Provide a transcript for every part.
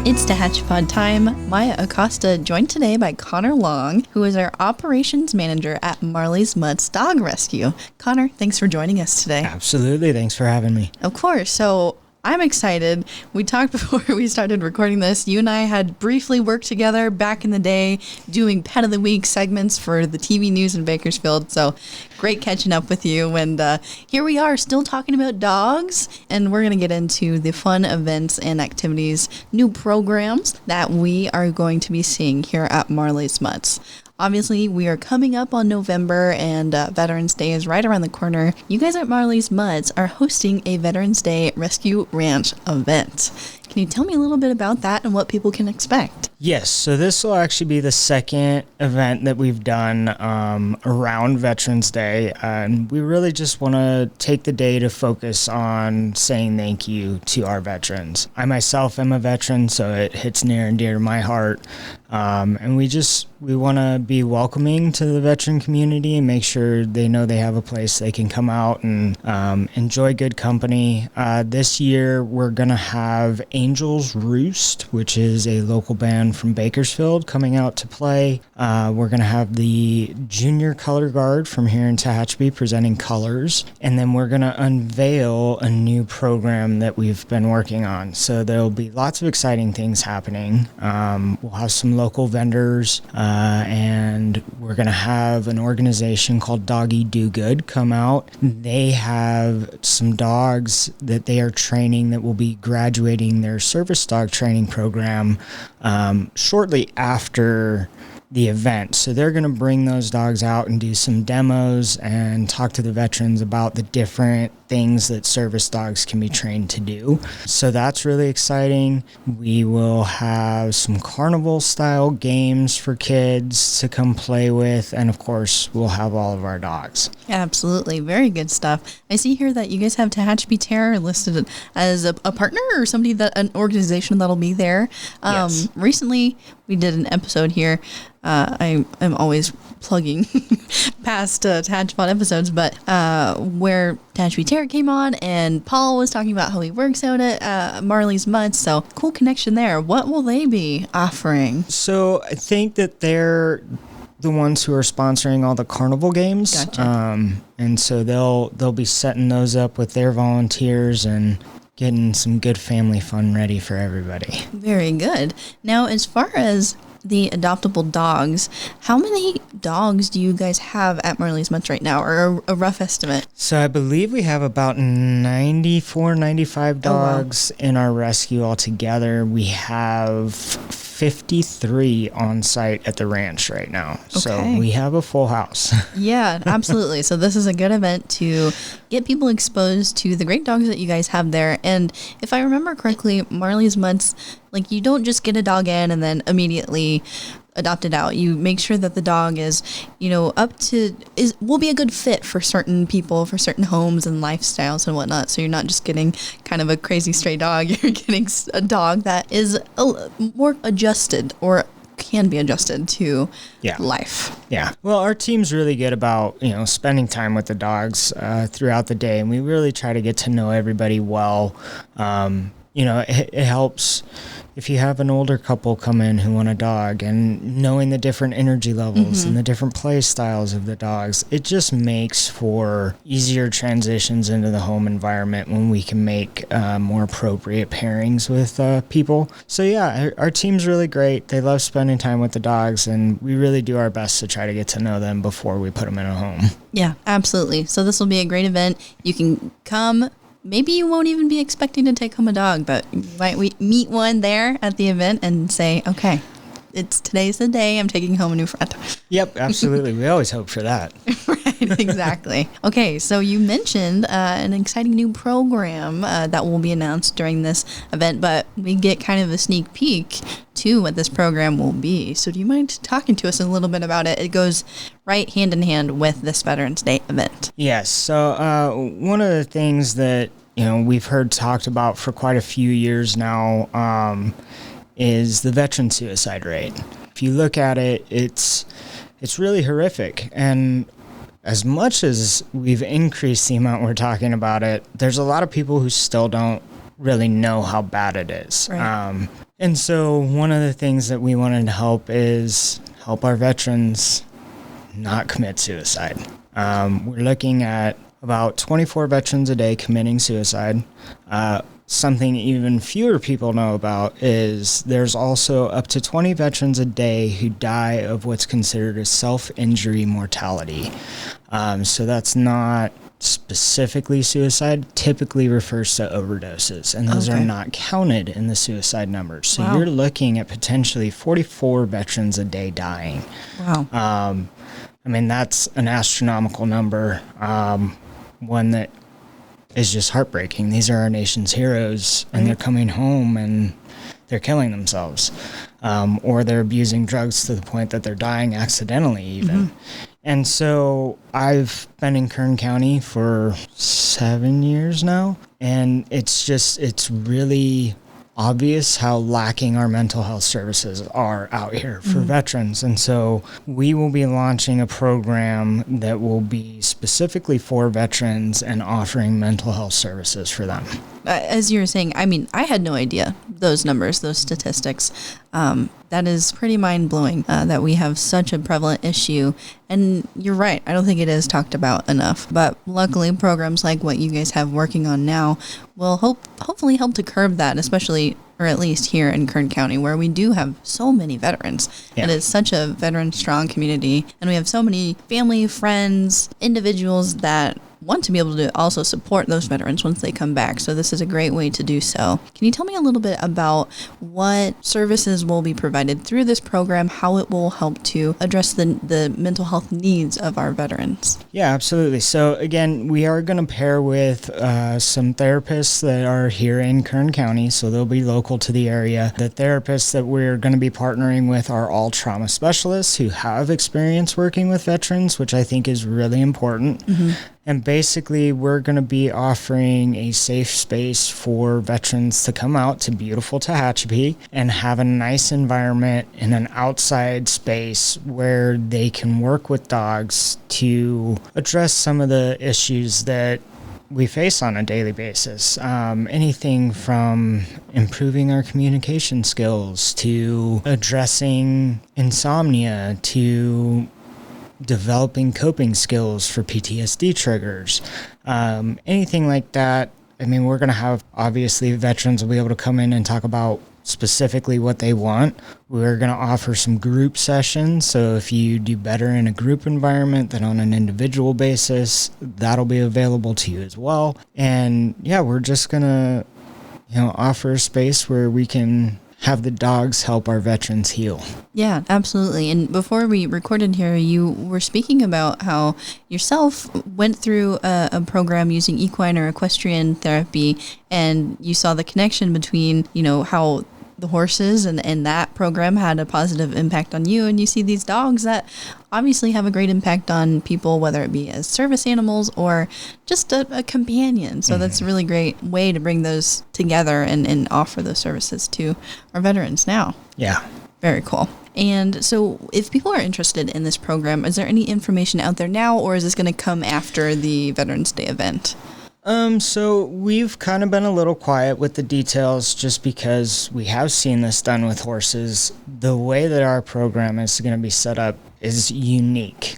It's Tehatchpod time. Maya Acosta joined today by Connor Long, who is our operations manager at Marley's Mutts Dog Rescue. Connor, thanks for joining us today. Absolutely. Thanks for having me. Of course. So I'm excited. We talked before we started recording this. You and I had briefly worked together back in the day doing Pet of the Week segments for the TV news in Bakersfield. So great catching up with you. And here we are still talking about dogs. And we're going to get into the fun events and activities, new programs that we are going to be seeing here at Marley's Mutts. Obviously, we are coming up on November, and Veterans Day is right around the corner. You guys at Marley's Mutts are hosting a Veterans Day Rescue Ranch event. Can you tell me a little bit about that and what people can expect? Yes, so this will actually be the second event that we've done around Veterans Day. And we really just want to take the day to focus on saying thank you to our veterans. I myself am a veteran, so it hits near and dear to my heart. And we want to be welcoming to the veteran community and make sure they know they have a place they can come out and enjoy good company. This year, we're going to have Angels Roost, which is a local band from Bakersfield, coming out to play. We're going to have the Junior Color Guard from here in Tehachapi presenting colors. And then we're going to unveil a new program that we've been working on. So there'll be lots of exciting things happening. We'll have some local vendors, and we're going to have an organization called Doggy Do Good come out. They have some dogs that they are training that will be graduating their service dog training program shortly after the event. So they're going to bring those dogs out and do some demos and talk to the veterans about the different things that service dogs can be trained to do. So that's really exciting. We will have some carnival style games for kids to come play with. And of course, we'll have all of our dogs. Absolutely. Very good stuff. I see here that you guys have Tehachapi Terror listed as a partner or somebody an organization that'll be there. Yes. Recently, we did an episode here. I am always plugging past Tehatchpod episodes, but where Tehachapi Terror came on and Paul was talking about how he works out at Marley's Mutts. So cool connection there. What will they be offering? So I think that they're the ones who are sponsoring all the carnival games. Gotcha. And so they'll be setting those up with their volunteers and getting some good family fun ready for everybody. Very good. Now, as far as the adoptable dogs, how many dogs do you guys have at Marley's Mutts right now, or a rough estimate? So I believe we have about 94, 95 dogs in our rescue altogether. We have 53 on site at the ranch right now. Okay. So we have a full house. Yeah, absolutely. So this is a good event to get people exposed to the great dogs that you guys have there. And if I remember correctly, Marley's Mutts, like, you don't just get a dog in and then immediately adopt it out. You make sure that the dog is, will be a good fit for certain people, for certain homes and lifestyles and whatnot. So you're not just getting kind of a crazy stray dog. You're getting a dog that is more adjusted or can be adjusted to life. Yeah. Well, our team's really good about, spending time with the dogs throughout the day. And we really try to get to know everybody well. It helps if you have an older couple come in who want a dog, and knowing the different energy levels and the different play styles of the dogs, it just makes for easier transitions into the home environment when we can make more appropriate pairings with people. So yeah, our team's really great. They love spending time with the dogs, and we really do our best to try to get to know them before we put them in a home. Yeah, absolutely. So this will be a great event. You can come. Maybe you won't even be expecting to take home a dog, but you might meet one there at the event and say, okay, today's the day I'm taking home a new friend. Yep, absolutely. We always hope for that. Right, exactly. Okay, so you mentioned an exciting new program that will be announced during this event, but we get kind of a sneak peek to what this program will be. So do you mind talking to us a little bit about it? It goes right hand in hand with this Veterans Day event. Yes. So one of the things that we've heard talked about for quite a few years now is the veteran suicide rate. If you look at it, it's really horrific. And as much as we've increased the amount we're talking about it, there's a lot of people who still don't really know how bad it is. Right. And so one of the things that we wanted to help is help our veterans not commit suicide. We're looking at about 24 veterans a day committing suicide. Something even fewer people know about is there's also up to 20 veterans a day who die of what's considered a self-injury mortality. So that's not specifically suicide, typically refers to overdoses, and those are not counted in the suicide numbers. So you're looking at potentially 44 veterans a day dying. Wow. I mean, that's an astronomical number, one that is just heartbreaking. These are our nation's heroes, and they're coming home and they're killing themselves, or they're abusing drugs to the point that they're dying accidentally even. And so I've been in Kern County for 7 years now, and it's really obvious how lacking our mental health services are out here for veterans. And so we will be launching a program that will be specifically for veterans and offering mental health services for them. As you were saying, I mean, I had no idea those numbers, those statistics. That is pretty mind-blowing that we have such a prevalent issue. And you're right, I don't think it is talked about enough. But luckily, programs like what you guys have working on now will hopefully help to curb that, especially, or at least here in Kern County, where we do have so many veterans. Yeah. It is such a veteran-strong community, and we have so many family, friends, individuals that want to be able to also support those veterans once they come back. So this is a great way to do so. Can you tell me a little bit about what services will be provided through this program, how it will help to address the mental health needs of our veterans? Yeah, absolutely. So again, we are going to pair with some therapists that are here in Kern County, so they'll be local to the area. The therapists that we're going to be partnering with are all trauma specialists who have experience working with veterans, which I think is really important. And basically, we're going to be offering a safe space for veterans to come out to beautiful Tehachapi and have a nice environment in an outside space where they can work with dogs to address some of the issues that we face on a daily basis. Anything from improving our communication skills to addressing insomnia to developing coping skills for PTSD triggers, anything like that. I mean, we're going to have, obviously, veterans will be able to come in and talk about specifically what they want. We're going to offer some group sessions. So if you do better in a group environment than on an individual basis, that'll be available to you as well. And yeah, we're just going to, offer a space where we can have the dogs help our veterans heal. Yeah, absolutely. And before we recorded here, you were speaking about how yourself went through a program using equine or equestrian therapy, and you saw the connection between, how the horses and that program had a positive impact on you, and you see these dogs that obviously have a great impact on people, whether it be as service animals or just a companion. So that's a really great way to bring those together and offer those services to our veterans now. Yeah. Very cool. And so if people are interested in this program, is there any information out there now, or is this going to come after the Veterans Day event? So we've kind of been a little quiet with the details just because we have seen this done with horses. The way that our program is going to be set up is unique,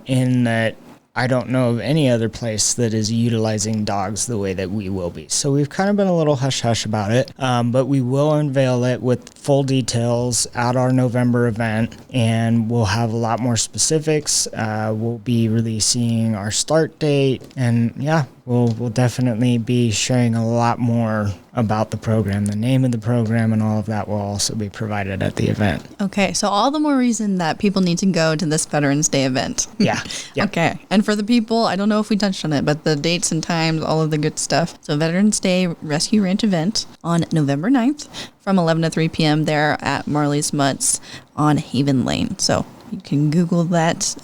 in that I don't know of any other place that is utilizing dogs the way that we will be. So we've kind of been a little hush-hush about it, but we will unveil it with full details at our November event, and we'll have a lot more specifics. We'll be releasing our start date, and yeah, we'll definitely be sharing a lot more about the program. The name of the program and all of that will also be provided at the event. Okay, so all the more reason that people need to go to this Veterans Day event. Yeah. Yep. Okay, and for the people, I don't know if we touched on it, but the dates and times, all of the good stuff. So Veterans Day Rescue Ranch event on November 9th from 11 to 3 p.m. there at Marley's Mutts on Haven Lane. So you can Google that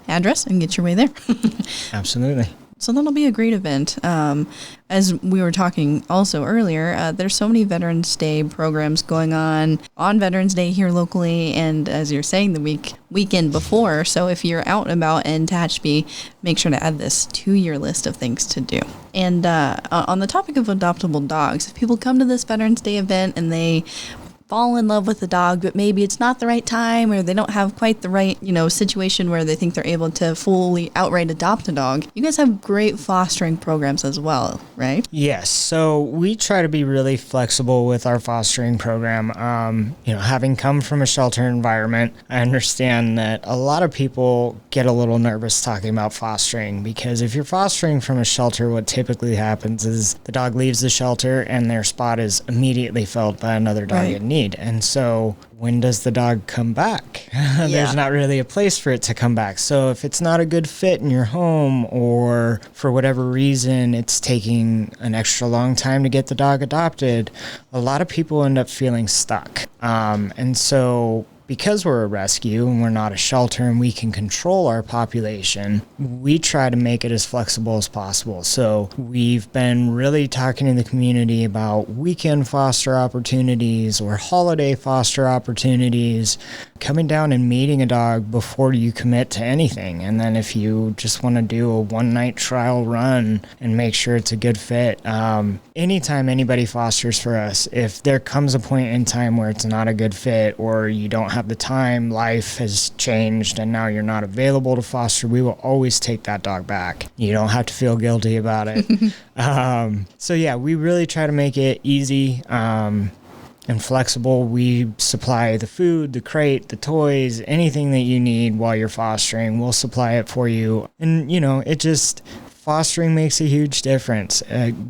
address and get your way there. Absolutely. So that'll be a great event. As we were talking also earlier, there's so many Veterans Day programs going on Veterans Day here locally, and as you're saying, the weekend before. So if you're out and about in Tehachapi, make sure to add this to your list of things to do. And on the topic of adoptable dogs, if people come to this Veterans Day event and they fall in love with the dog, but maybe it's not the right time, or they don't have quite the right, situation where they think they're able to fully outright adopt a dog. You guys have great fostering programs as well, right? Yes. So we try to be really flexible with our fostering program. Having come from a shelter environment, I understand that a lot of people get a little nervous talking about fostering, because if you're fostering from a shelter, what typically happens is the dog leaves the shelter and their spot is immediately filled by another dog in need. And so when does the dog come back? There's not really a place for it to come back. So if it's not a good fit in your home, or for whatever reason it's taking an extra long time to get the dog adopted, a lot of people end up feeling stuck. And so because we're a rescue and we're not a shelter and we can control our population, we try to make it as flexible as possible. So we've been really talking to the community about weekend foster opportunities or holiday foster opportunities, coming down and meeting a dog before you commit to anything. And then if you just want to do a one-night trial run and make sure it's a good fit, anytime anybody fosters for us, if there comes a point in time where it's not a good fit, or you don't have the time, life has changed and now you're not available to foster, we will always take that dog back. You don't have to feel guilty about it. We really try to make it easy and flexible. We supply the food, the crate, the toys, anything that you need while you're fostering, we'll supply it for you. And fostering makes a huge difference.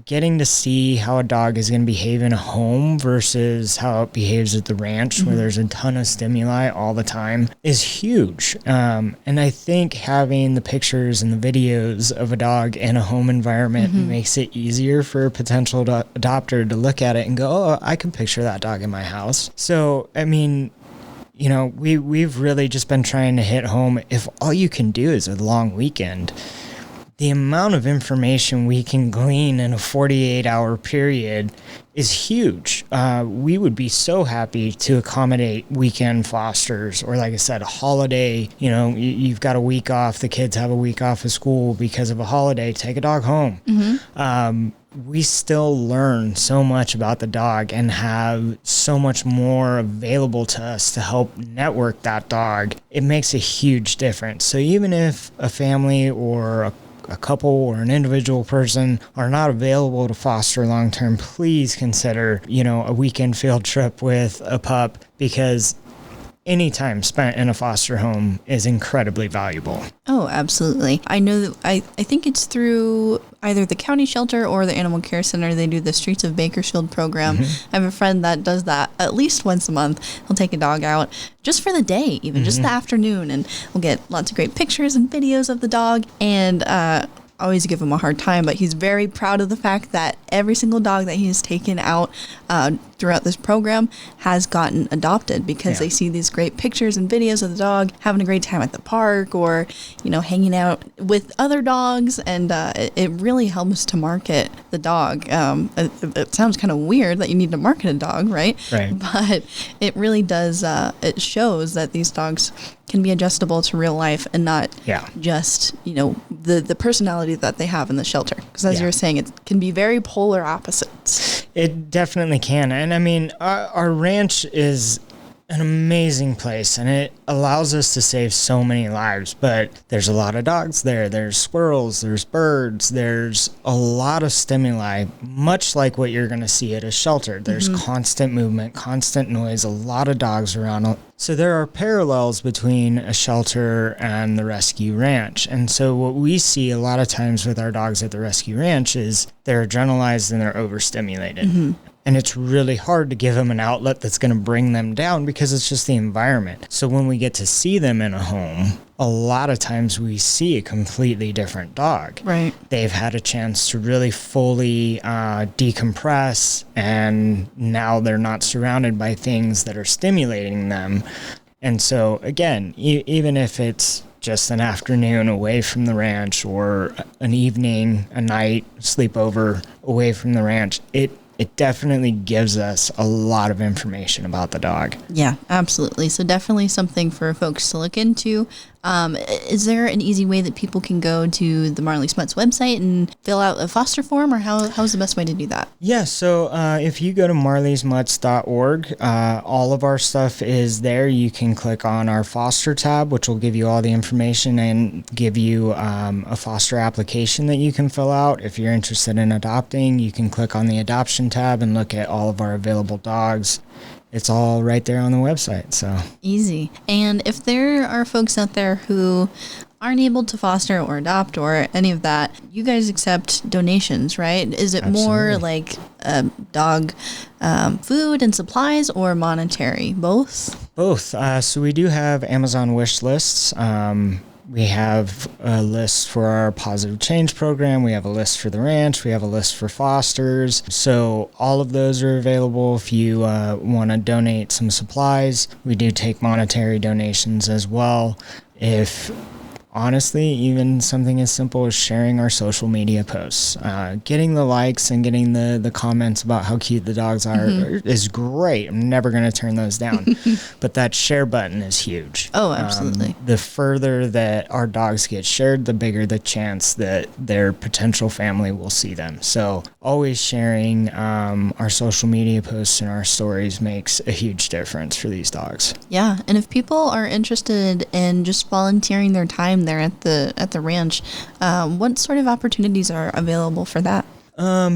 Getting to see how a dog is going to behave in a home versus how it behaves at the ranch, where there's a ton of stimuli all the time, is huge. And I think having the pictures and the videos of a dog in a home environment makes it easier for a potential adopter to look at it and go, oh, I can picture that dog in my house. So, we've really just been trying to hit home. If all you can do is a long weekend, the amount of information we can glean in a 48-hour period is huge. We would be so happy to accommodate weekend fosters, or like I said, a holiday. You've got a week off, the kids have a week off of school because of a holiday, take a dog home. We still learn so much about the dog and have so much more available to us to help network that dog. It makes a huge difference. So even if a family or a couple or an individual person are not available to foster long-term, please consider, a weekend field trip with a pup, because any time spent in a foster home is incredibly valuable. Oh, absolutely. I know that I think it's through either the county shelter or the animal care center. They do the Streets of Bakersfield program. I have a friend that does that at least once a month. He'll take a dog out just for the day, even just the afternoon, and we'll get lots of great pictures and videos of the dog. And always give him a hard time, but he's very proud of the fact that every single dog that he has taken out throughout this program has gotten adopted, because they see these great pictures and videos of the dog having a great time at the park, or hanging out with other dogs, and it really helps to market the dog. It sounds kind of weird that you need to market a dog, right? But it really does. It shows that these dogs can be adjustable to real life, and not just the personality that they have in the shelter, because as you were saying, it can be very polar opposites. It definitely can. And I mean, our ranch is an amazing place, and it allows us to save so many lives, but there's a lot of dogs there's squirrels, there's birds, there's a lot of stimuli, much like what you're going to see at a shelter. There's constant movement, constant noise, a lot of dogs around. So there are parallels between a shelter and the rescue ranch. And so what we see a lot of times with our dogs at the rescue ranch is they're adrenalized and they're overstimulated. And it's really hard to give them an outlet that's going to bring them down, because it's just the environment. So when we get to see them in a home, a lot of times we see a completely different dog. Right. They've had a chance to really fully decompress, and now they're not surrounded by things that are stimulating them. And so again, even if it's just an afternoon away from the ranch, or an evening, a night sleepover away from the ranch, it definitely gives us a lot of information about the dog. Yeah, absolutely. So definitely something for folks to look into. Is there an easy way that people can go to the Marley's Mutts website and fill out a foster form, or how's the best way to do that? Yeah, so if you go to marleysmutts.org, all of our stuff is there. You can click on our foster tab, which will give you all the information and give you a foster application that you can fill out. If you're interested in adopting, you can click on the adoption tab and look at all of our available dogs. It's all right there on the website. So easy. And if there are folks out there who aren't able to foster or adopt or any of that, you guys accept donations, right? Is it Absolutely. more like dog food and supplies, or monetary? Both? Both. So we do have Amazon wish lists. We have a list for our positive change program. We have a list for the ranch. We have a list for fosters. So all of those are available if you want to donate some supplies. We do take monetary donations as well. If honestly, even something as simple as sharing our social media posts, getting the likes and getting the comments about how cute the dogs are is great. I'm never going to turn those down. But that share button is huge. Oh, absolutely. The further that our dogs get shared, the bigger the chance that their potential family will see them. So always sharing our social media posts and our stories makes a huge difference for these dogs. Yeah, and if people are interested in just volunteering their time there at the ranch, what sort of opportunities are available for that?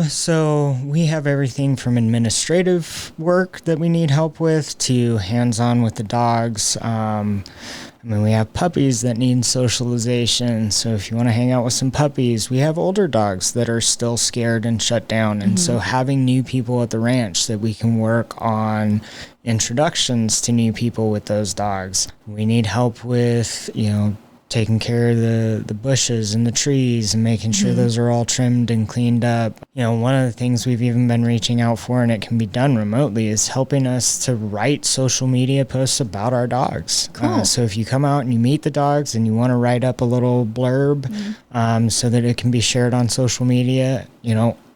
So we have everything from administrative work that we need help with to hands-on with the dogs. We have puppies that need socialization. So if you want to hang out with some puppies, we have older dogs that are still scared and shut down. And so having new people at the ranch that we can work on introductions to new people with those dogs. We need help with, taking care of the bushes and the trees and making sure those are all trimmed and cleaned up. One of the things we've even been reaching out for, and it can be done remotely, is helping us to write social media posts about our dogs. Cool. So if you come out and you meet the dogs and you want to write up a little blurb so that it can be shared on social media,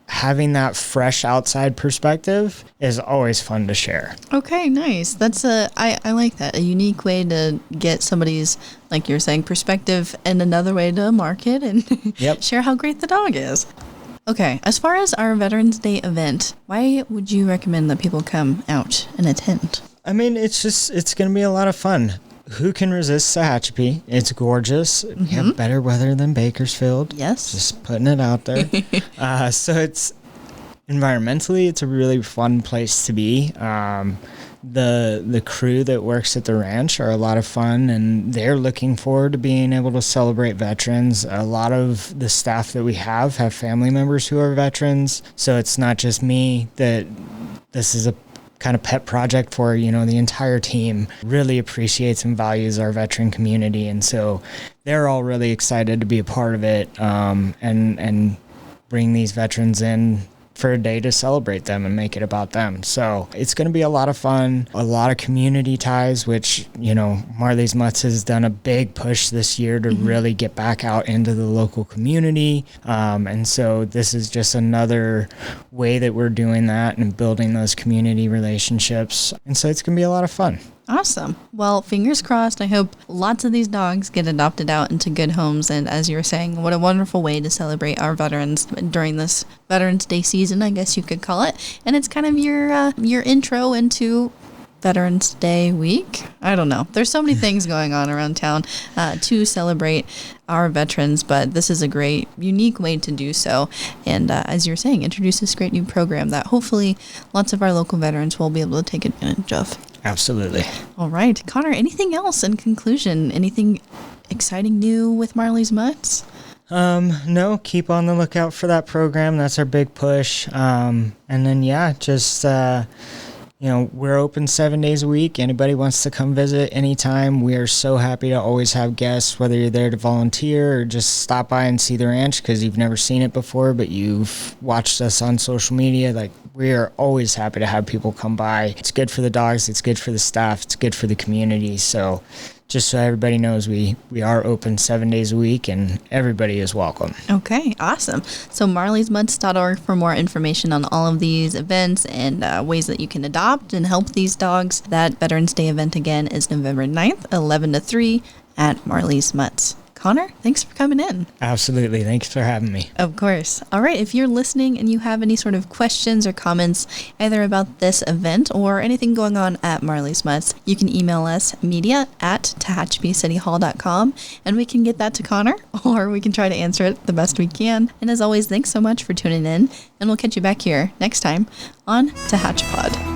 having that fresh outside perspective is always fun to share. Okay, nice. That's I like that. A unique way to get somebody's, like you're saying, perspective, and another way to market and share how great the dog is. Okay, as far as our Veterans Day event, why would you recommend that people come out and attend? It's going to be a lot of fun. Who can resist Tehachapi? It's gorgeous. We have better weather than Bakersfield. Yes. Just putting it out there. So it's environmentally, it's a really fun place to be. The crew that works at the ranch are a lot of fun, and they're looking forward to being able to celebrate veterans. A lot of the staff that we have family members who are veterans. So it's not just me that this is a kind of pet project for, the entire team really appreciates and values our veteran community. And so they're all really excited to be a part of it and bring these veterans in for a day to celebrate them and make it about them. So it's going to be a lot of fun, a lot of community ties, which, Marley's Mutts has done a big push this year to really get back out into the local community. And so this is just another way that we're doing that and building those community relationships. And so it's going to be a lot of fun. Awesome. Well, fingers crossed. I hope lots of these dogs get adopted out into good homes. And as you were saying, what a wonderful way to celebrate our veterans during this Veterans Day season, I guess you could call it. And it's kind of your intro into Veterans Day week. I don't know. There's so many things going on around town to celebrate our veterans, but this is a great, unique way to do so. And as you're saying, introduce this great new program that hopefully lots of our local veterans will be able to take advantage of. Absolutely. All right. Connor, anything else in conclusion? Anything exciting new with Marley's Mutts? No, keep on the lookout for that program. That's our big push. And then, just, we're open 7 days a week. Anybody wants to come visit anytime. We are so happy to always have guests, whether you're there to volunteer or just stop by and see the ranch because you've never seen it before, but you've watched us on social media. We are always happy to have people come by. It's good for the dogs. It's good for the staff. It's good for the community. So just so everybody knows, we are open 7 days a week and everybody is welcome. Okay, awesome. So marleysmutts.org for more information on all of these events and ways that you can adopt and help these dogs. That Veterans Day event again is November 9th, 11 to 3 at Marley's Mutts. Connor, thanks for coming in. Absolutely. Thanks for having me. Of course. All right. If you're listening and you have any sort of questions or comments, either about this event or anything going on at Marley's Mutts, you can email us media@tehachapiCityHall.com and we can get that to Connor, or we can try to answer it the best we can. And as always, thanks so much for tuning in, and we'll catch you back here next time on Tehachapod.